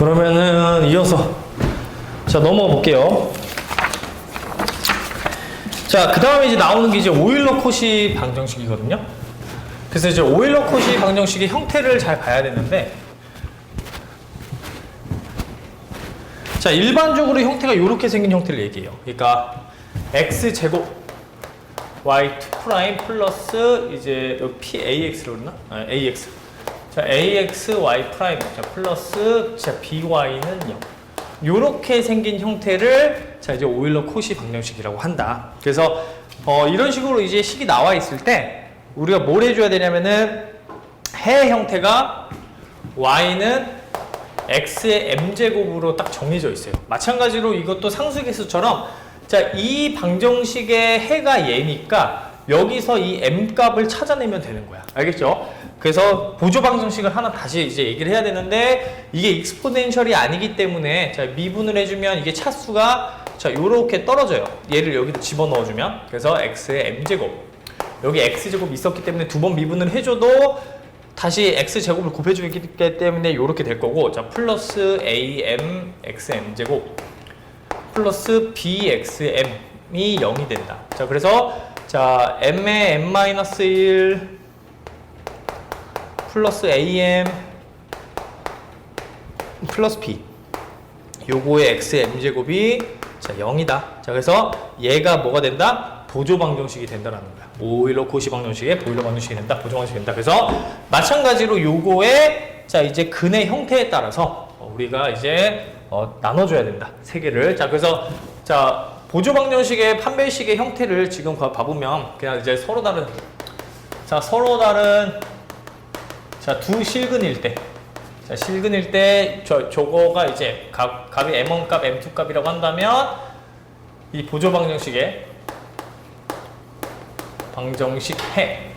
그러면은 이어서 자 넘어가 볼게요. 자, 그 다음에 이제 나오는 게 이제 오일러 코시 방정식이거든요. 그래서 이제 오일러 코시 방정식의 형태를 잘 봐야 되는데, 자, 일반적으로 형태가 이렇게 생긴 형태를 얘기해요. 그러니까 x제곱 y2 프라임 플러스 이제 PAX로 그러나? AX. 자, AX y 프라임 자 플러스 자 BY는 0. 요렇게 생긴 형태를 자 이제 오일러 코시 방정식이라고 한다. 그래서 이런 식으로 이제 식이 나와 있을 때 우리가 뭘 해줘야 되냐면은 해 형태가 y는 x의 m제곱으로 딱 정해져 있어요. 마찬가지로 이것도 상수계수처럼 자 이 방정식의 해가 얘니까 여기서 이 m 값을 찾아내면 되는 거야. 알겠죠? 그래서 보조 방정식을 하나 다시 이제 얘기를 해야 되는데, 이게 익스포넨셜이 아니기 때문에 자 미분을 해주면 이게 차수가 자 요렇게 떨어져요. 얘를 여기다 집어넣어주면. 그래서 x의 m제곱, 여기 x제곱 있었기 때문에 두 번 미분을 해줘도 다시 x제곱을 곱해주기 때문에 요렇게 될 거고, 자 플러스 am xm제곱 플러스 bxm이 0이 된다. 자 그래서 자 m의 m-1 플러스 am 플러스 b, 요거의 x의 m제곱이 자 0이다. 자 그래서 얘가 뭐가 된다? 보조 방정식이 된다라는 거야. 오일러 코시 방정식의 보일러 방정식이 된다. 보조 방정식이 된다. 그래서 마찬가지로 요거의 자 이제 근의 형태에 따라서 우리가 이제 나눠줘야 된다. 세 개를. 자 그래서 자 보조 방정식의 판별식의 형태를 지금 봐보면 그냥 이제 서로 다른 자 두 실근일 때, 자 실근일 때 저거가 이제 값이 m1 값, m2 값이라고 한다면 이 보조 방정식의 방정식 해.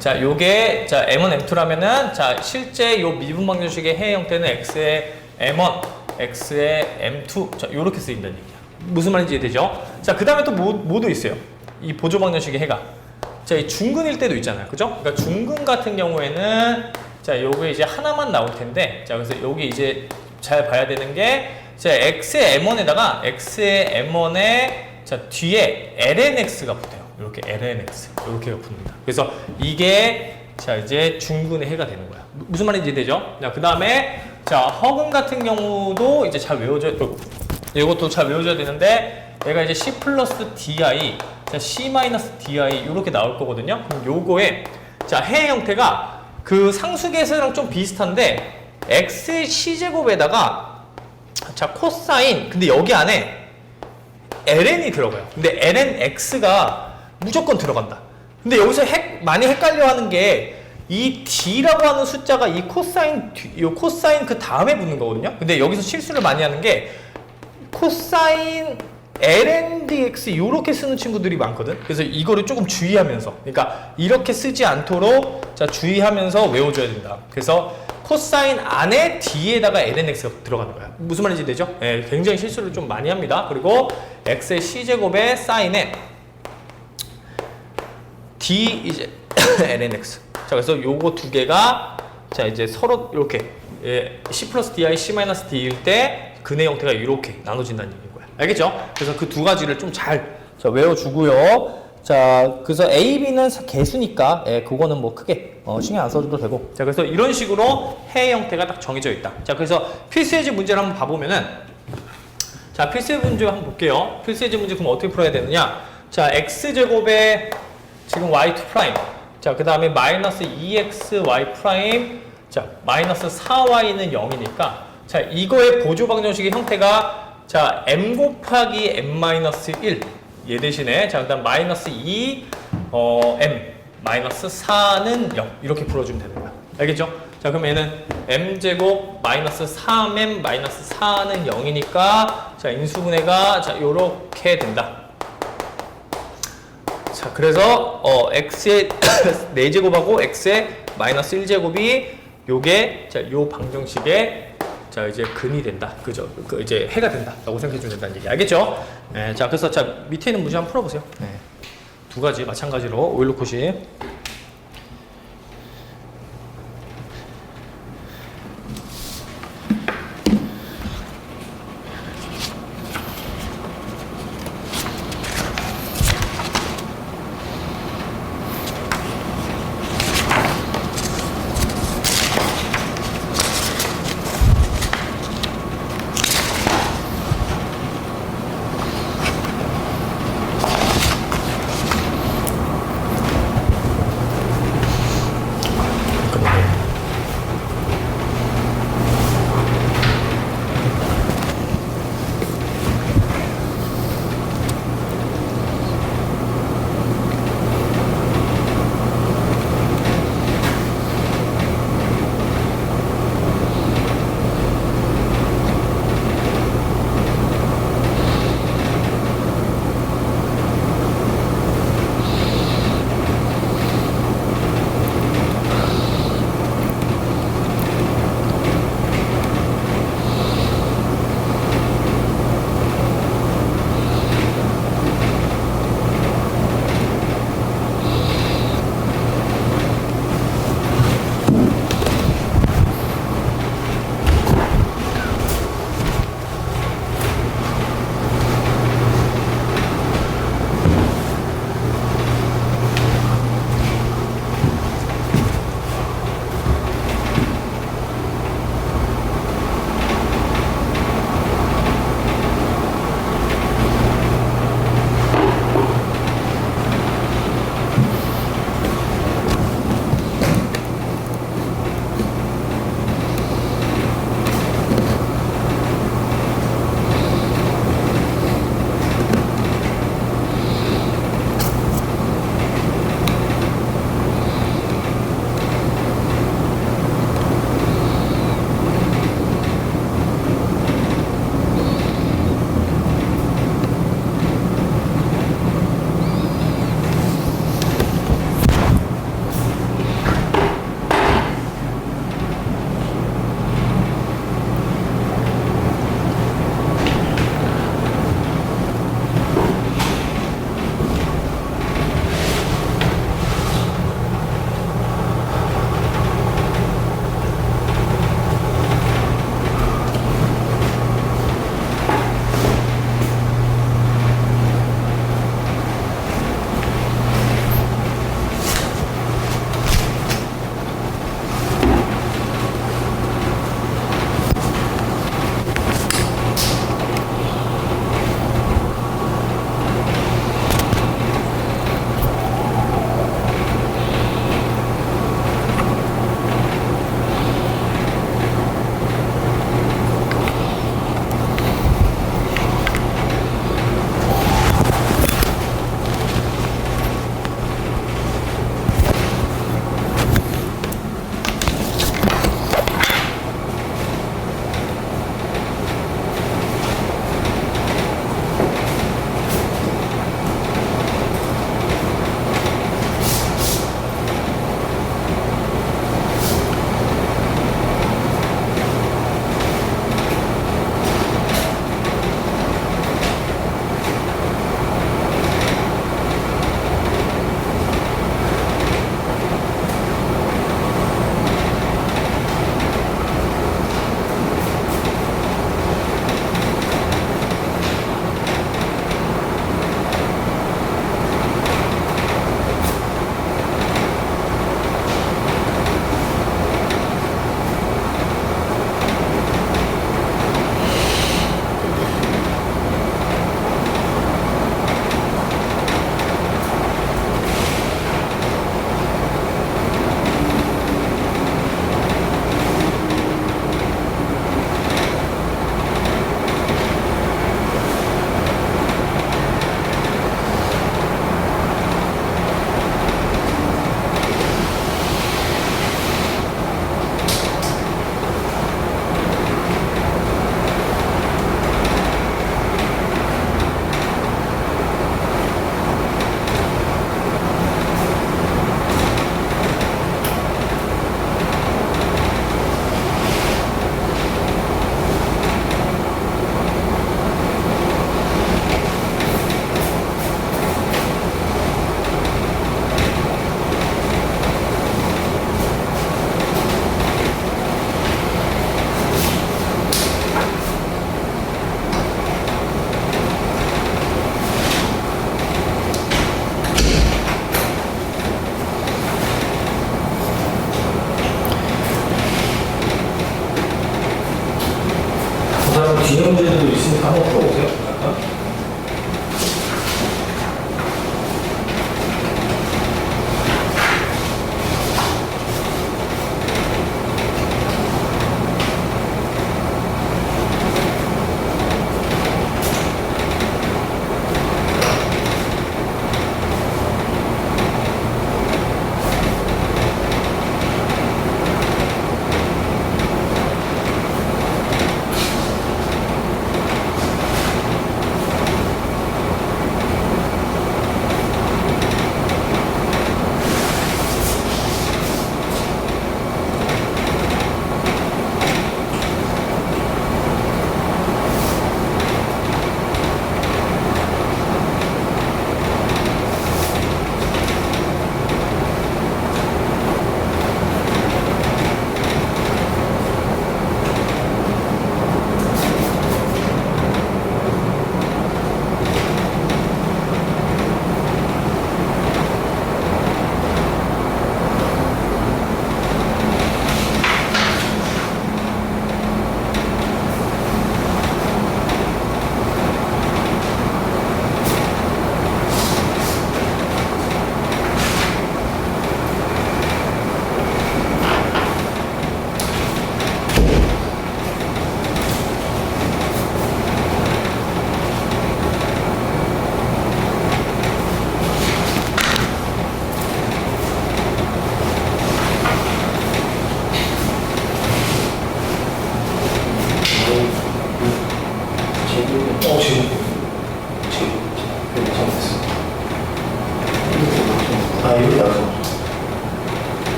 자 요게 자 m1, m2라면은 자 실제 요 미분 방정식의 해 형태는 x의 m1, x의 m2 자 요렇게 쓰인다는 얘기야. 무슨 말인지 이해되죠? 자 그 다음에 또 뭐도 있어요. 이 보조 방정식의 해가 자, 이 중근일 때도 있잖아요. 그죠? 그러니까 중근 같은 경우에는 자, 요게 이제 하나만 나올 텐데, 자, 그래서 여기 이제 잘 봐야 되는 게, 자, x의 m1에다가 x의 m1에 자, 뒤에 lnx가 붙어요. 이렇게 lnx. 이렇게 붙습니다. 그래서 이게 자, 이제 중근의 해가 되는 거야. 무슨 말인지 되죠? 자, 그 다음에 자, 허근 같은 경우도 이제 잘 외워줘야, 이것도 잘 외워줘야 되는데, 얘가 이제 c 플러스 di 자, c-di 이렇게 나올 거거든요. 그럼 요거에 자, 해 형태가 그 상수계수랑 좀 비슷한데 x c제곱에다가 자, 코사인 근데 여기 안에 ln이 들어가요. 근데 lnx가 무조건 들어간다. 근데 여기서 많이 헷갈려 하는 게 이 d라고 하는 숫자가 이 코사인 그 다음에 붙는 거거든요. 근데 여기서 실수를 많이 하는 게 코사인 lndx 이렇게 쓰는 친구들이 많거든. 그래서 이거를 조금 주의하면서, 그러니까 이렇게 쓰지 않도록 자 주의하면서 외워줘야 된다. 그래서 코사인 안에 d에다가 lnx가 들어가는 거야. 무슨 말인지 되죠? 예, 굉장히 실수를 좀 많이 합니다. 그리고 x의 c제곱의 사인에 d 이제 lnx. 자 그래서 요거 두 개가 자 이제 서로 이렇게 예, c 플러스 di, c 마이너스 d일 때 근의 형태가 이렇게 나눠진다는 얘기인 거야. 알겠죠? 그래서 그 두 가지를 좀 잘 외워주고요. 자, 그래서 A, B는 개수니까, 예, 그거는 뭐 크게 신경 안 써줘도 되고. 자, 그래서 이런 식으로 해 형태가 딱 정해져 있다. 자, 그래서 필수예제 문제를 한번 봐보면은, 자, 필수예제 문제 한번 볼게요. 필수예제 문제 그럼 어떻게 풀어야 되느냐? 자, x제곱에 지금 y2 프라임. 자, 그 다음에 마이너스 2xy 프라임. 자, 마이너스 4y는 0이니까, 자, 이거의 보조 방정식의 형태가 자, m 곱하기 m-1 얘 대신에 자, 그다음 마이너스 2 m 마이너스 4는 0 이렇게 풀어주면 되는 거야. 알겠죠? 자, 그럼 얘는 m제곱 마이너스 3m 마이너스 4는 0이니까 자, 인수분해가 자, 요렇게 된다. 자, 그래서 x의 4제곱하고 x의 마이너스 1제곱이 요게 자, 요 방정식의 자 이제 근이 된다. 그죠? 그 이제 해가 된다라고 생각해 주면 된다는 얘기. 알겠죠? 네, 자 그래서 자 밑에 있는 문제 한번 풀어보세요. 네. 두 가지 마찬가지로 오일러 코시.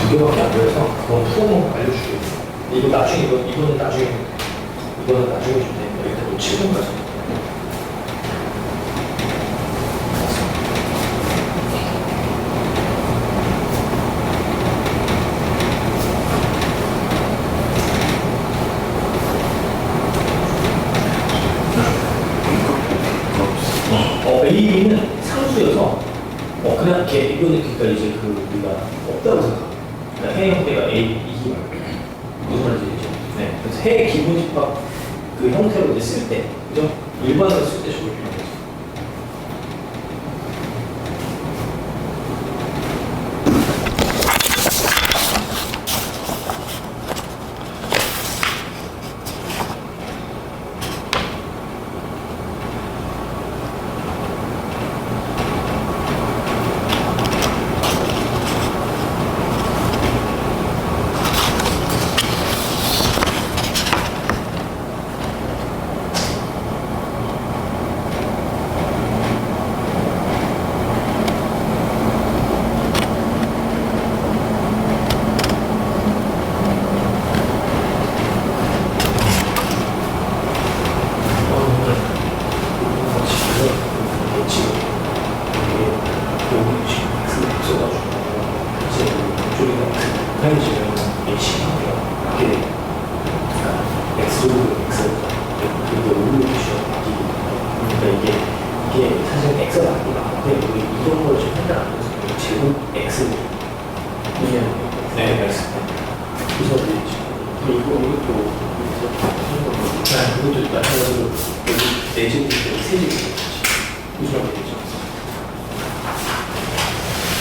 두 개밖에 안 돼서 그건 풀어놓고 알려주겠어. 이거 나중에 이거는 나중에 줄 테니까 일단 이 7번까지. A, B는 상수여서 그냥 이거는 그러니까 이제 우리가 없다고 생각합니다. 그러니까 해 형태가 A, E 무슨 말인지 알죠? 네. 그래서 해 기본집합 그 형태로 이제 쓸 때, 그죠? 일반으로 쓸 때 저걸 필요한 거죠.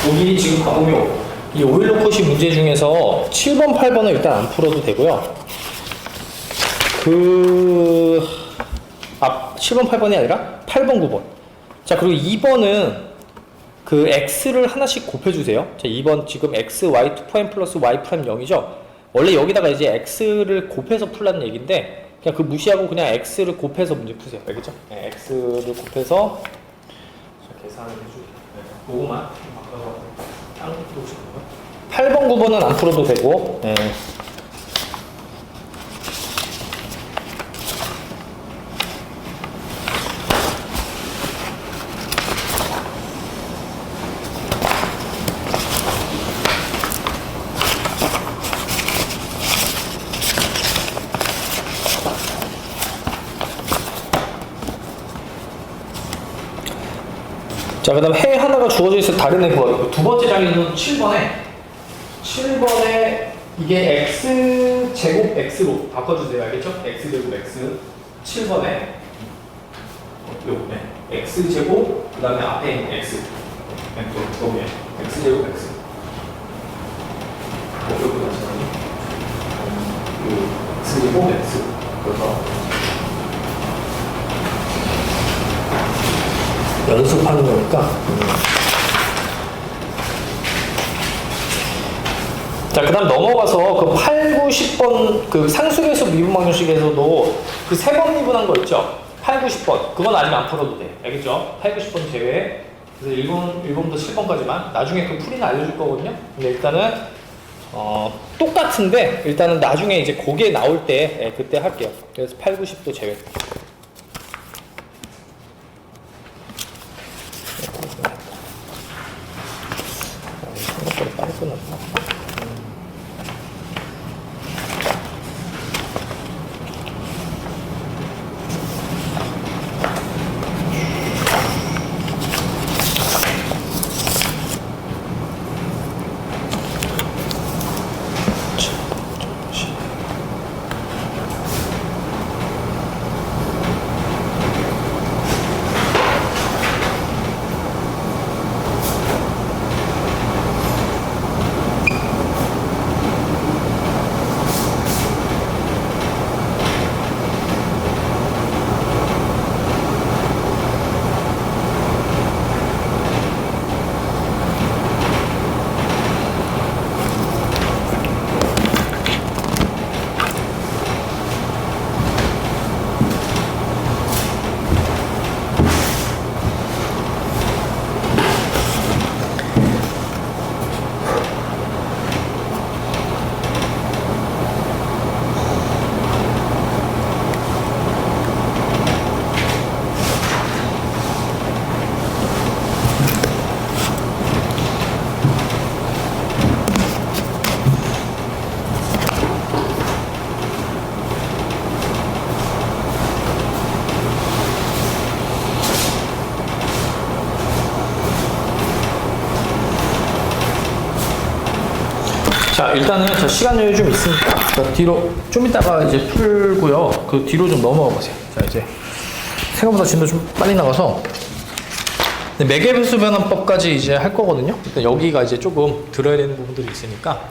여기 지금 가보면 이 오일러 컷이 문제 중에서 7번, 8번은 일단 안 풀어도 되고요. 7번, 8번이 아니라 8번, 9번. 자, 그리고 2번은 그 x를 하나씩 곱해주세요. 자, 2번 지금 x, y2' 플러스 y' 0이죠. 원래 여기다가 이제 x를 곱해서 풀라는 얘기인데 그냥 그 무시하고 그냥 x를 곱해서 문제 푸세요. 알겠죠? 네, x를 곱해서 계산을 해줄게요. 네, 요거만 바꿔서 땅 놓으시고요. 8번, 9번은 안 풀어도 되고. 네. 자, 그 다음에 해 하나가 주어져 있을 다른 애 구하고 두 번째 장에는 7번에 이게 x 제곱 x로 바꿔주세요. 알겠죠? x 제곱 x 7번에 네. x 제곱 그 다음에 앞에 있는 x 여기에 x 제곱 x 여기 다시 x 제곱 x 그래서 연습하는 거니까. 자, 그 다음 넘어가서 그 8, 9, 10번 그 상수계수 미분방정식에서도 그 세 번 미분한 거 있죠? 8, 9, 10번. 그건 아니면 안 풀어도 돼. 알겠죠? 8, 9, 10번 제외. 그래서 1번부터 7번까지만. 나중에 그 풀이는 알려줄 거거든요. 근데 일단은, 똑같은데, 일단은 나중에 이제 그게 나올 때, 그때 할게요. 그래서 8, 9, 10도 제외. 생각보다 빨리 끝났다. 자, 일단은 저 시간 여유 좀 있으니까 저 뒤로 좀 이따가 이제 풀고요. 그 뒤로 좀 넘어가 보세요. 자, 이제 생각보다 진도 좀 빨리 나가서 매개변수 변환법까지 이제 할 거거든요. 일단 여기가 이제 조금 들어야 되는 부분들이 있으니까.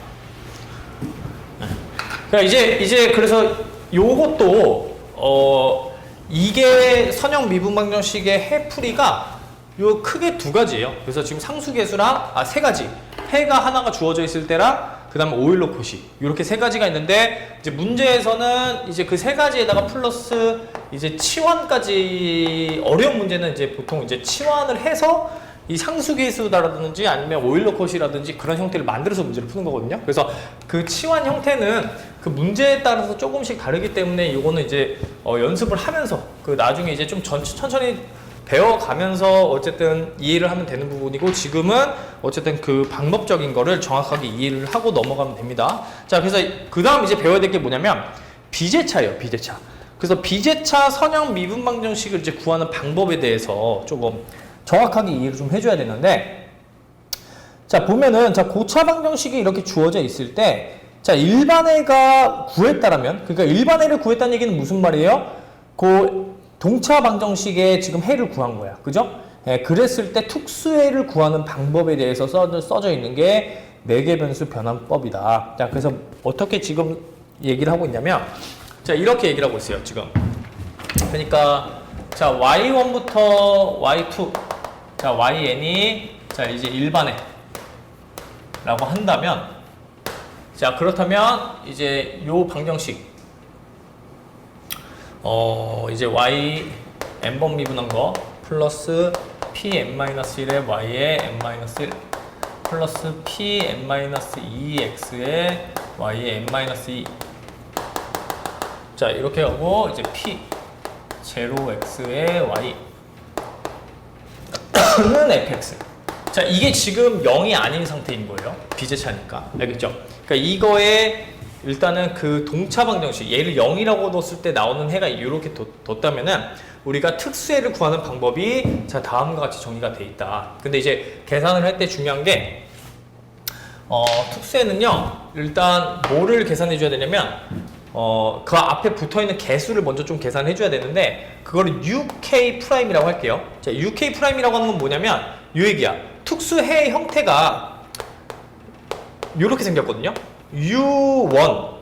그러니까 이제 그래서 요것도 이게 선형 미분방정식의 해풀이가 요 크게 두 가지예요. 그래서 지금 상수계수랑 세 가지. 해가 하나가 주어져 있을 때랑 그다음에 오일러 콧이 이렇게 세 가지가 있는데 이제 문제에서는 이제 그 세 가지에다가 플러스 이제 치환까지 어려운 문제는 이제 보통 이제 치환을 해서 이 상수계수다라든지 아니면 오일러 콧이라든지 그런 형태를 만들어서 문제를 푸는 거거든요. 그래서 그 치환 형태는 그 문제에 따라서 조금씩 다르기 때문에 이거는 이제 연습을 하면서 그 나중에 이제 좀 천천히 배워가면서 어쨌든 이해를 하면 되는 부분이고 지금은 어쨌든 그 방법적인 거를 정확하게 이해를 하고 넘어가면 됩니다. 자, 그래서 그 다음 이제 배워야 될 게 뭐냐면 비제차예요, 비제차. 그래서 비제차 선형 미분방정식을 이제 구하는 방법에 대해서 조금 정확하게 이해를 좀 해줘야 되는데, 자, 보면은, 자, 고차 방정식이 이렇게 주어져 있을 때, 자, 일반해가 구했다라면, 그러니까 일반해를 구했다는 얘기는 무슨 말이에요? 그 동차 방정식에 지금 해를 구한 거야. 그죠? 예, 그랬을 때 특수해를 구하는 방법에 대해서 써져 있는 게 매개변수 변환법이다. 자, 그래서 어떻게 지금 얘기를 하고 있냐면, 자, 이렇게 얘기를 하고 있어요, 지금. 그러니까, 자, y1부터 y2, 자,yn이, 자, 이제 일반해. 라고 한다면, 자, 그렇다면, 이제 요 방정식, 이제 y n번 미분한 거 플러스 p n-1에 y에 n-1 플러스 p n-2x에 y에 n-2 자, 이렇게 하고 이제 p 0x에 y 는 fx. 자, 이게 지금 0이 아닌 상태인 거예요. 비제차니까. 알겠죠? 그러니까 이거에 일단은 그 동차 방정식, 얘를 0이라고 뒀을 때 나오는 해가 이렇게 뒀다면은 우리가 특수해를 구하는 방법이 자, 다음과 같이 정리가 돼 있다. 근데 이제 계산을 할 때 중요한 게 특수해는요, 일단 뭐를 계산해 줘야 되냐면 그 앞에 붙어 있는 개수를 먼저 좀 계산해 줘야 되는데 그거를 UK'이라고 할게요. 자, UK'이라고 하는 건 뭐냐면 이 얘기야. 특수해의 형태가 이렇게 생겼거든요. U1,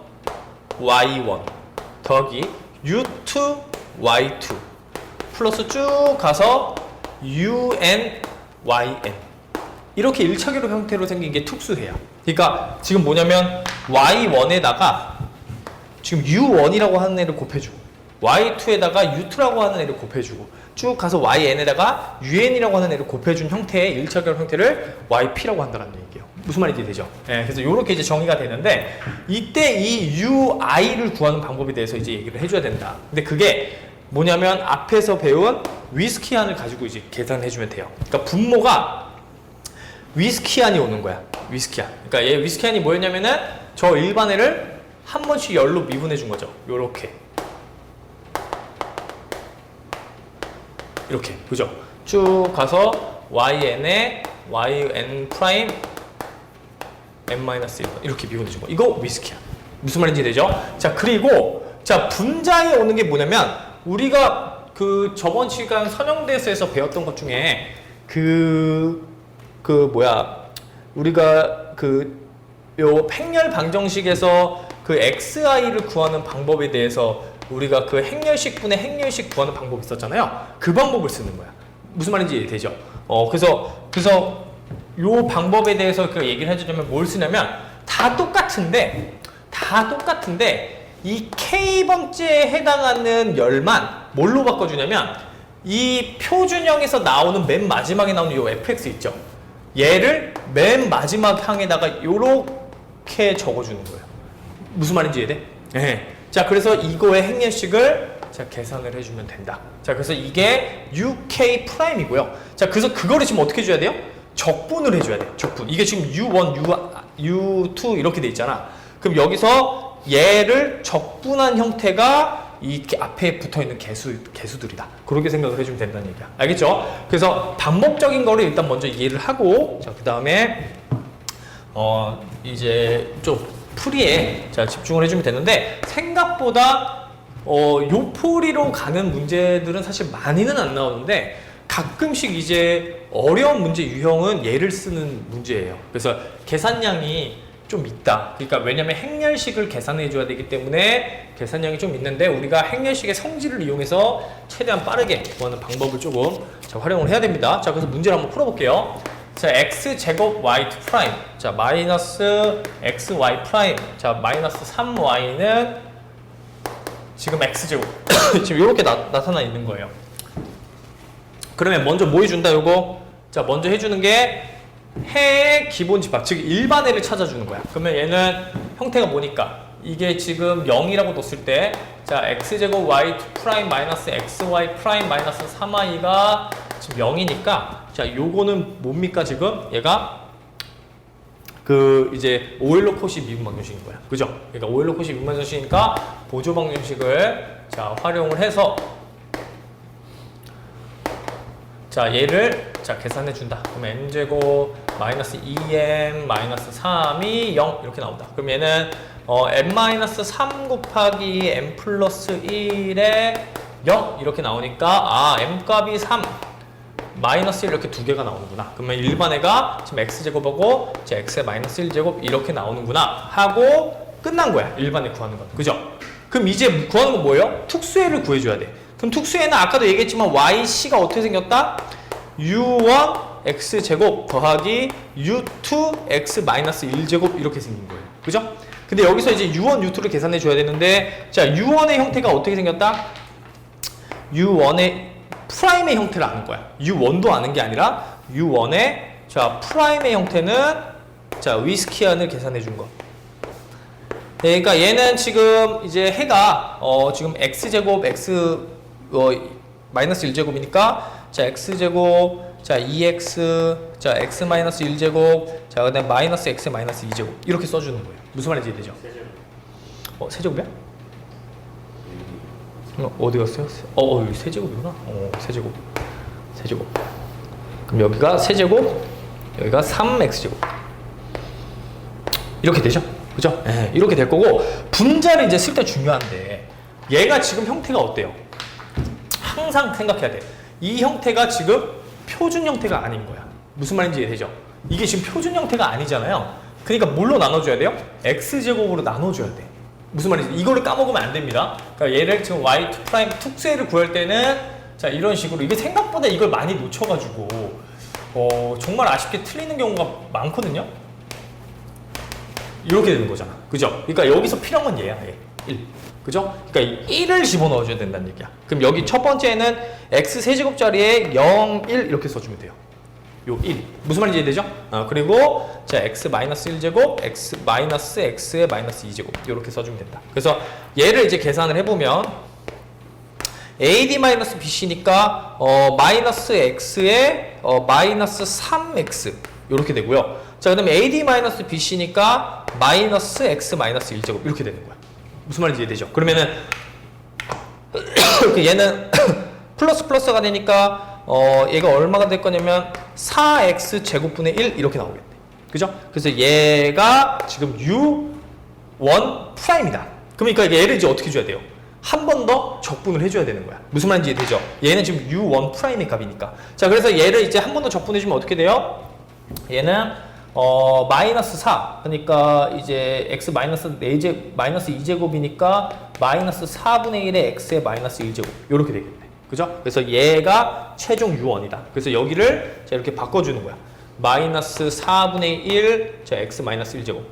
Y1 더하기 U2, Y2 플러스 쭉 가서 UN, YN 이렇게 일차계로 형태로 생긴 게 특수해야. 그러니까 지금 뭐냐면 Y1에다가 지금 U1이라고 하는 애를 곱해주고 Y2에다가 U2라고 하는 애를 곱해주고 쭉 가서 YN에다가 UN이라고 하는 애를 곱해준 형태의 일차계로 형태를 YP라고 한다는 얘기예요. 무슨 말인지 되죠? 예, 그래서 이렇게 이제 정의가 되는데 이때 이 UI를 구하는 방법에 대해서 이제 얘기를 해줘야 된다. 근데 그게 뭐냐면 앞에서 배운 위스키안을 가지고 이제 계산해주면 돼요. 그러니까 분모가 위스키안이 오는 거야. 위스키안. 그러니까 얘 위스키안이 뭐였냐면은 저 일반애를 한 번씩 열로 미분해 준 거죠. 요렇게. 이렇게. 그죠? 쭉 가서 YN에 YN 프라임 n-1 이렇게 미분해 준 거. 이거 위스키안. 무슨 말인지 되죠? 자, 그리고 자, 분자에 오는 게 뭐냐면 우리가 그 저번 시간 선형대에서 배웠던 것 중에 우리가 요 행렬 방정식에서 그 XI를 구하는 방법에 대해서 우리가 그 행렬식분의 행렬식 구하는 방법이 있었잖아요. 그 방법을 쓰는 거야. 무슨 말인지 되죠? 그래서 요 방법에 대해서 그 얘기를 해주자면 뭘 쓰냐면 다 똑같은데 이 K번째에 해당하는 열만 뭘로 바꿔주냐면 이 표준형에서 나오는 맨 마지막에 나오는 요 fx 있죠? 얘를 맨 마지막 항에다가 요렇게 적어주는 거예요. 무슨 말인지 이해돼? 네. 자, 그래서 이거의 행렬식을 자, 계산을 해주면 된다. 자, 그래서 이게 UK'이고요. 자, 그래서 그거를 지금 어떻게 해줘야 돼요? 적분을 해줘야 돼요. 적분. 이게 지금 U1, U2 이렇게 돼 있잖아. 그럼 여기서 얘를 적분한 형태가 이 앞에 붙어있는 개수들이다. 그렇게 생각을 해주면 된다는 얘기야. 알겠죠? 그래서 방법적인 거를 일단 먼저 이해를 하고, 자, 그 다음에 이제 좀 풀이에 자, 집중을 해주면 되는데 생각보다 요풀이로 가는 문제들은 사실 많이는 안 나오는데 가끔씩 이제 어려운 문제 유형은 얘를 쓰는 문제예요. 그래서 계산량이 좀 있다. 그러니까 왜냐면 행렬식을 계산해 줘야 되기 때문에 계산량이 좀 있는데 우리가 행렬식의 성질을 이용해서 최대한 빠르게 구하는 방법을 조금 자, 활용을 해야 됩니다. 자, 그래서 문제를 한번 풀어볼게요. 자, x제곱 y2 프라임. 자, 마이너스 xy 프라임. 자, 마이너스 3y는 지금 x제곱. 지금 이렇게 나타나 있는 거예요. 그러면 먼저 뭐 해준다, 요거? 자, 먼저 해주는 게 해의 기본 집합, 즉 일반해를 찾아주는 거야. 그러면 얘는 형태가 뭐니까? 이게 지금 0이라고 뒀을 때, 자, x제곱 y2 프라임 마이너스 xy 프라임 마이너스 3y가 지금 0이니까, 자, 요거는 뭡니까, 지금? 얘가 이제 오일러 코시 미분 방정식인 거야. 그죠? 그러니까 오일러 코시 미분 방정식이니까 보조 방정식을 자, 활용을 해서 자, 얘를 자, 계산해 준다. 그러면 m제곱 마이너스 2m 마이너스 3이 0 이렇게 나온다. 그럼 얘는 m 마이너스 3 곱하기 m 플러스 1에 0 이렇게 나오니까 m 값이 3 마이너스 1 이렇게 두 개가 나오는구나. 그러면 일반애가 지금 x제곱하고 x의 마이너스 1제곱 이렇게 나오는구나 하고 끝난 거야. 일반애 구하는 건. 그죠? 그럼 이제 구하는 건 뭐예요? 특수애를 구해줘야 돼. 그럼 특수애는 아까도 얘기했지만 yc가 어떻게 생겼다? u1 x제곱 더하기 u2 x 마이너스 1제곱 이렇게 생긴 거예요. 그죠? 근데 여기서 이제 u1, u2를 계산해 줘야 되는데 자, u1의 형태가 어떻게 생겼다? u1의 프라임의 형태를 아는 거야. u1도 아는 게 아니라 u1의 자, 프라임의 형태는 자, 위스키안을 계산해 준 거. 그러니까 얘는 지금 이제 해가 지금 x제곱 x 마이너스 1제곱이니까 자, x제곱 자, 2x 자, x 마이너스 1제곱 자, 그다음에 마이너스 x 마이너스 2제곱 이렇게 써주는 거예요. 무슨 말인지 이해되죠? 세제곱이야? 어디 갔어요? 여기 세제곱이구나. 세제곱. 그럼 여기가 세제곱, 여기가 3x제곱. 이렇게 되죠? 그죠? 네, 이렇게 될 거고, 분자를 이제 쓸 때 중요한데, 얘가 지금 형태가 어때요? 항상 생각해야 돼. 이 형태가 지금 표준 형태가 아닌 거야. 무슨 말인지 이해되죠? 이게 지금 표준 형태가 아니잖아요. 그러니까 뭘로 나눠줘야 돼요? x제곱으로 나눠줘야 돼. 무슨 말인지 이거를 까먹으면 안 됩니다. 그러니까 얘를 지금 y2 프라임 특수애를 구할 때는 자, 이런 식으로 이게 생각보다 이걸 많이 놓쳐가지고 정말 아쉽게 틀리는 경우가 많거든요. 이렇게 되는 거잖아. 그죠? 그러니까 여기서 필요한 건 얘야. 얘. 1. 그죠? 그러니까 1을 집어넣어줘야 된다는 얘기야. 그럼 여기 첫 번째는 x 세제곱 자리에 0, 1 이렇게 써주면 돼요. 요 1. 무슨 말인지 이해되죠? 그리고 자, x 마이너스 1제곱, x 마이너스 x의 마이너스 2제곱 이렇게 써주면 된다. 그래서 얘를 이제 계산을 해보면 ad 마이너스 bc니까 마이너스 x의 마이너스 3x 이렇게 되고요. 자, 그다음에 ad 마이너스 bc니까 마이너스 x 마이너스 1제곱 이렇게 되는 거야. 무슨 말인지 이해되죠? 그러면은 얘는 플러스 플러스가 되니까 얘가 얼마가 될 거냐면 4x 제곱분의 1 이렇게 나오겠네. 그죠? 그래서 얘가 지금 u1 프라임이다. 그러니까 얘를 이제 어떻게 줘야 돼요? 한 번 더 적분을 해줘야 되는 거야. 무슨 말인지 이해되죠? 얘는 지금 u1 프라임의 값이니까. 자, 그래서 얘를 이제 한 번 더 적분해주면 어떻게 돼요? 얘는 마이너스 4. 그러니까 이제 x 마이너스 4제 마이너스 2제곱이니까 마이너스 4분의 1의 x의 마이너스 1제곱 이렇게 되겠네. 그죠? 그래서 얘가 최종 u1이다. 그래서 여기를 자, 이렇게 바꿔주는 거야. 마이너스 4분의 1, 자, x 마이너스 1제곱.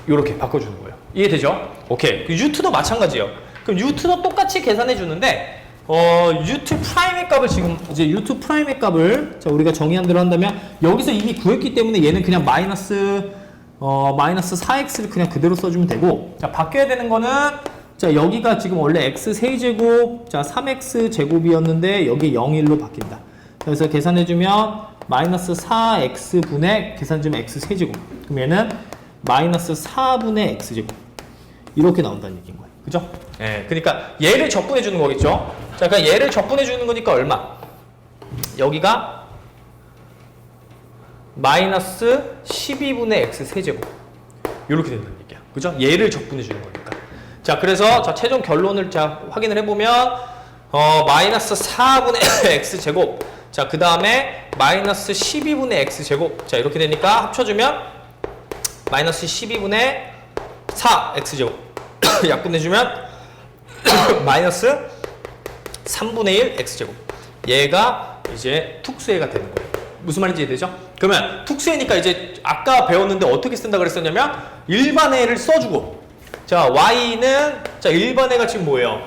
이렇게 바꿔주는 거예요. 이해되죠? 오케이. 그 u2도 마찬가지예요. 그럼 u2도 똑같이 계산해 주는데, u2 프라임의 값을 지금 이제 u2 프라임의 값을 자, 우리가 정의한 대로 한다면 여기서 이미 구했기 때문에 얘는 그냥 마이너스 4x를 그냥 그대로 써주면 되고, 자, 바뀌어야 되는 거는 자, 여기가 지금 원래 x 세제곱, 자, 3x 제곱이었는데 여기 0, 1로 바뀐다. 그래서 계산해주면 마이너스 4x 분의 계산해주면 x 세제곱. 그럼 얘는 마이너스 4분의 x 제곱. 이렇게 나온다는 얘기인 거예요. 그죠? 예, 그러니까 얘를 적분해주는 거겠죠? 자, 그러니까 얘를 적분해주는 거니까 얼마? 여기가 마이너스 12분의 x 세제곱 이렇게 된다는 얘기야. 그죠? 얘를 적분해 주는 거니까. 자, 그래서 자, 최종 결론을 자 확인을 해보면 마이너스 4분의 x 제곱. 자, 그 다음에 마이너스 12분의 x 제곱. 자, 이렇게 되니까 합쳐주면 마이너스 12분의 4 x 제곱. 약분해주면 마이너스 3분의 1 x 제곱. 얘가 이제 특수해가 되는 거예요. 무슨 말인지 이해되죠? 그러면 특수해니까 이제 아까 배웠는데 어떻게 쓴다 그랬었냐면 일반해를 써주고, 자, y는 자, 일반해가 지금 뭐예요?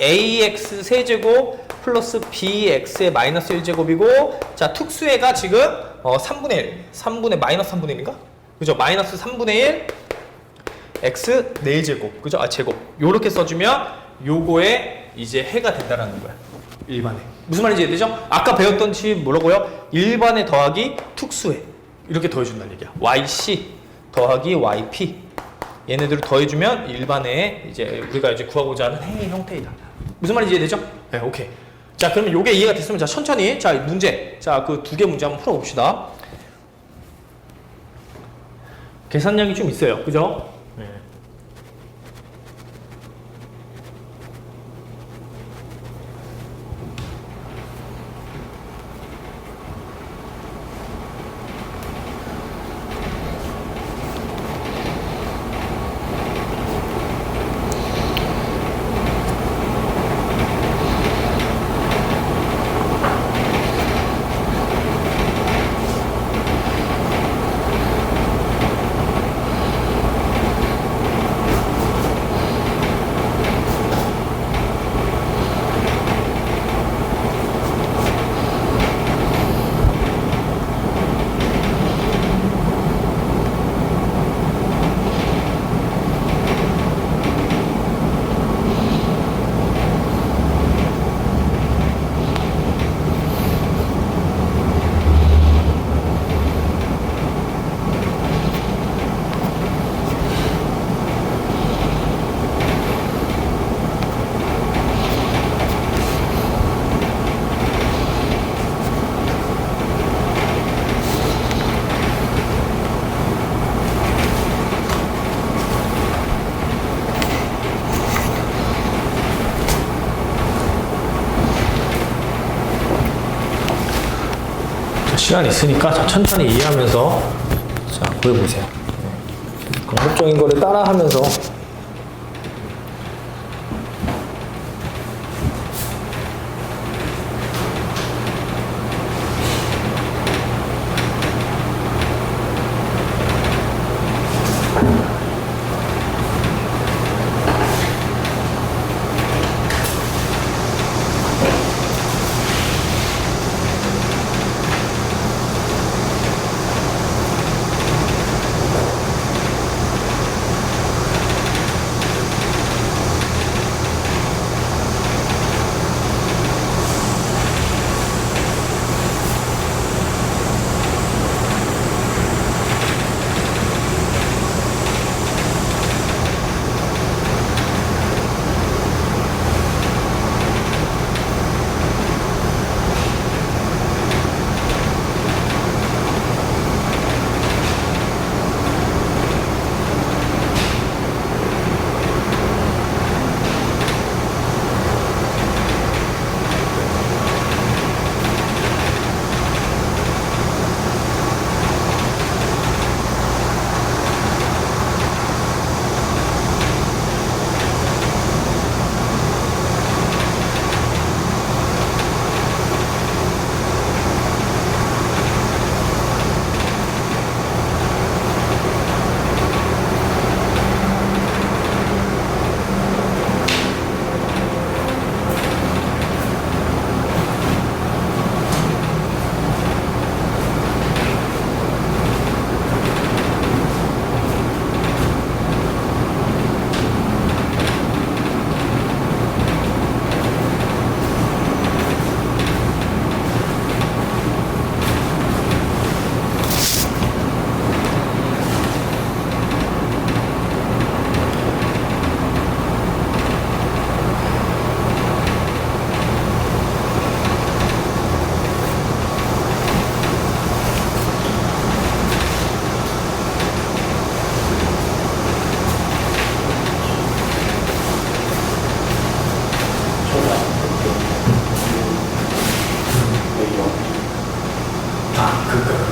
ax 세제곱 플러스 bx의 마이너스 1제곱이고, 자, 특수해가 지금 3분의 1, 3분의 마이너스 3분의 1인가? 그죠? 마이너스 3분의 1 x 4제곱, 그죠? 아, 제곱. 요렇게 써주면 요거에 이제 해가 된다라는 거야. 일반해. 무슨 말인지 이해되죠? 아까 배웠던 시 뭐라고요? 일반해 더하기 특수해. 이렇게 더해준다는 얘기야. yc 더하기 yp. 얘네들을 더해주면 일반해 이제 우리가 이제 구하고자 하는 해의 형태이다. 무슨 말인지 이해되죠? 네, 오케이. 자, 그러면 요게 이해가 됐으면 자, 천천히 자, 문제. 자, 그 두 개 문제 한번 풀어봅시다. 계산량이 좀 있어요. 그죠? 네. 시간 있으니까 자, 천천히 이해하면서 자, 구해보세요. 공법적인 거를 따라하면서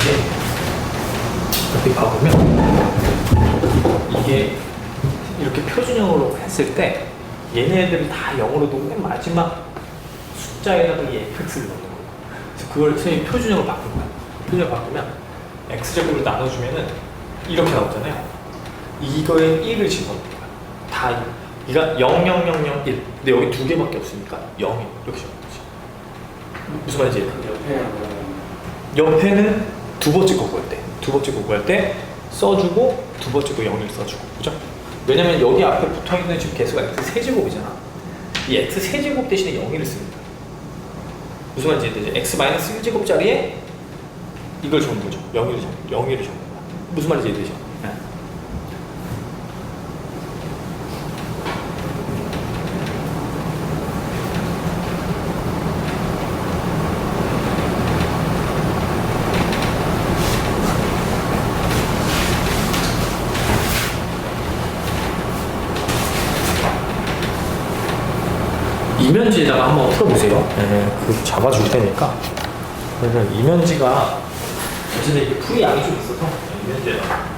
이게 여기 봐보면 이게 이렇게 표준형으로 했을 때 얘네들이 다 0으로 두고 맨 마지막 숫자에다가 이 fx를 넣는 거예요. 그래서 그걸 선생님이 표준형으로 바꾼 거야. 표준형 바꾸면 x제곱으로 나눠주면은 이렇게 나오잖아요. 이거에 1을 집어넣는 거야. 다 그러니까 0, 0, 0, 0, 1. 근데 여기 두 개밖에 없으니까 0이 이렇게 적는 거지. 무슨 말인지 이해돼요? 옆에는 두 번째 거 구할 때, 두 번째 거 구할 때 써주고 두 번째 거 0을 써주고, 그죠? 왜냐면 여기 앞에 붙어있는 지금 개수가 x 세제곱이잖아. 이 x 세제곱 대신에 0을 씁니다. 무슨 말인지 이해되죠? x 마이너스 1제곱 자리에 이걸 적는 거죠. 0을 적는 거야. 무슨 말인지 이해되죠? 네. 이면지에다가 한번 풀어보세요. 네, 그 잡아줄 테니까. 그래서 이면지가 어쨌든 이게 풀이 양이 좀 있어서 이면지에다가